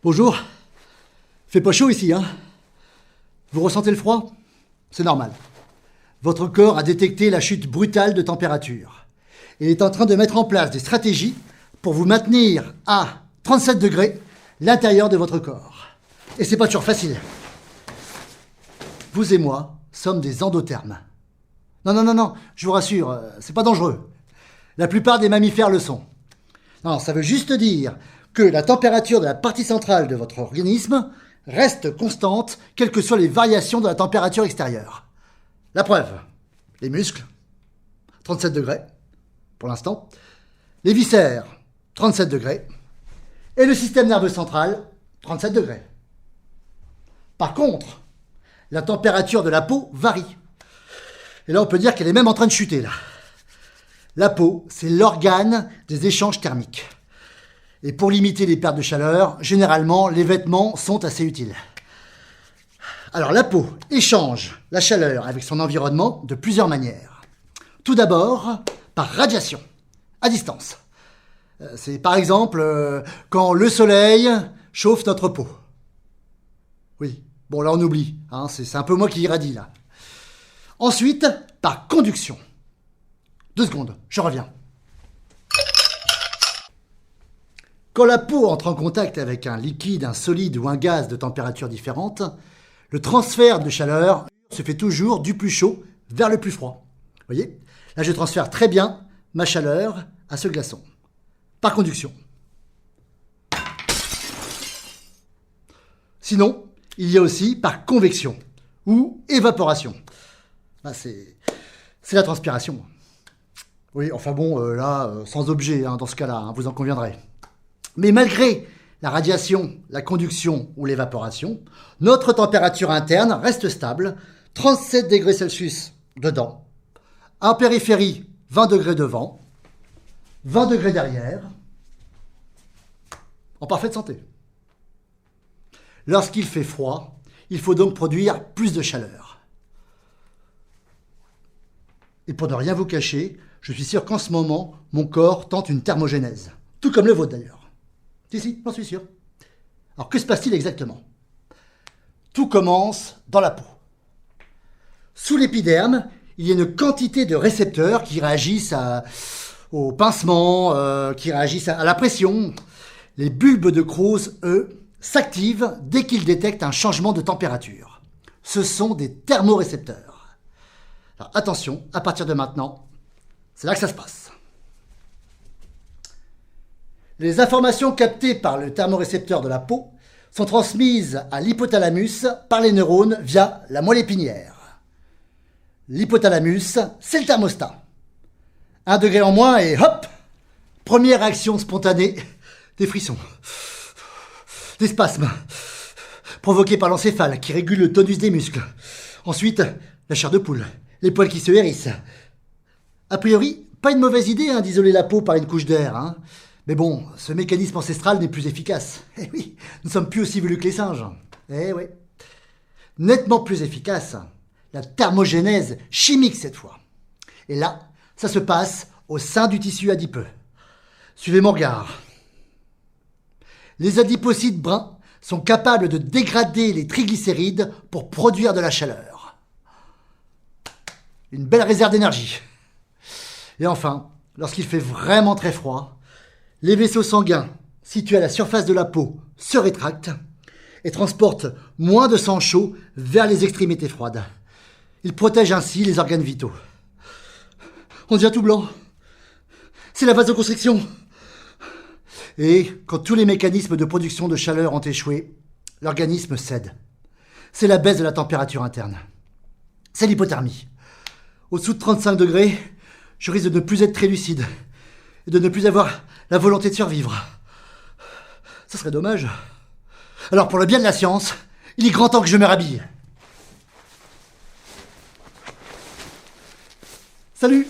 Bonjour. Fait pas chaud ici, hein? Vous ressentez le froid? C'est normal. Votre corps a détecté la chute brutale de température. Il est en train de mettre en place des stratégies pour vous maintenir à 37 degrés l'intérieur de votre corps. Et c'est pas toujours facile. Vous et moi sommes des endothermes. Non, je vous rassure, c'est pas dangereux. La plupart des mammifères le sont. Non, ça veut juste dire que la température de la partie centrale de votre organisme reste constante, quelles que soient les variations de la température extérieure. La preuve, les muscles, 37 degrés, pour l'instant, les viscères, 37 degrés, et le système nerveux central, 37 degrés. Par contre, la température de la peau varie. Et là, on peut dire qu'elle est même en train de chuter, là. La peau, c'est l'organe des échanges thermiques. Et pour limiter les pertes de chaleur, généralement, les vêtements sont assez utiles. Alors, la peau échange la chaleur avec son environnement de plusieurs manières. Tout d'abord, par radiation, à distance. C'est par exemple quand le soleil chauffe notre peau. Oui, bon là on oublie, hein, c'est un peu moi qui irradie là. Ensuite, par conduction. 2 secondes, je reviens. Quand la peau entre en contact avec un liquide, un solide ou un gaz de température différente, le transfert de chaleur se fait toujours du plus chaud vers le plus froid. Vous voyez? Là, je transfère très bien ma chaleur à ce glaçon. Par conduction. Sinon, il y a aussi par convection ou évaporation. Là, c'est la transpiration. Oui, enfin bon, là, sans objet dans ce cas-là, hein, vous en conviendrez. Mais malgré la radiation, la conduction ou l'évaporation, notre température interne reste stable, 37 degrés Celsius dedans, en périphérie, 20 degrés devant, 20 degrés derrière, en parfaite santé. Lorsqu'il fait froid, il faut donc produire plus de chaleur. Et pour ne rien vous cacher, je suis sûr qu'en ce moment, mon corps tente une thermogénèse. Tout comme le vôtre d'ailleurs. Si, j'en suis sûr. Alors que se passe-t-il exactement? Tout commence dans la peau. Sous l'épiderme, il y a une quantité de récepteurs qui réagissent au pincement, qui réagissent à la pression. Les bulbes de Crohs, eux, s'activent dès qu'ils détectent un changement de température. Ce sont des thermorécepteurs. Alors attention, à partir de maintenant, c'est là que ça se passe. Les informations captées par le thermorécepteur de la peau sont transmises à l'hypothalamus par les neurones via la moelle épinière. L'hypothalamus, c'est le thermostat. 1 degré en moins et hop! Première réaction spontanée, des frissons, des spasmes, provoqués par l'encéphale qui régule le tonus des muscles. Ensuite, la chair de poule, les poils qui se hérissent. A priori, pas une mauvaise idée d'isoler la peau par une couche d'air. Mais bon, ce mécanisme ancestral n'est plus efficace. Eh oui, nous sommes plus aussi velus que les singes. Eh oui. Nettement plus efficace, la thermogénèse chimique cette fois. Et là, ça se passe au sein du tissu adipeux. Suivez mon regard. Les adipocytes bruns sont capables de dégrader les triglycérides pour produire de la chaleur. Une belle réserve d'énergie. Et enfin, lorsqu'il fait vraiment très froid, les vaisseaux sanguins situés à la surface de la peau se rétractent et transportent moins de sang chaud vers les extrémités froides. Ils protègent ainsi les organes vitaux. On devient tout blanc. C'est la vasoconstriction. Et quand tous les mécanismes de production de chaleur ont échoué, l'organisme cède. C'est la baisse de la température interne. C'est l'hypothermie. Au-dessous de 35 degrés, je risque de ne plus être très lucide et de ne plus avoir la volonté de survivre. Ça serait dommage. Alors pour le bien de la science, il est grand temps que je me rhabille. Salut!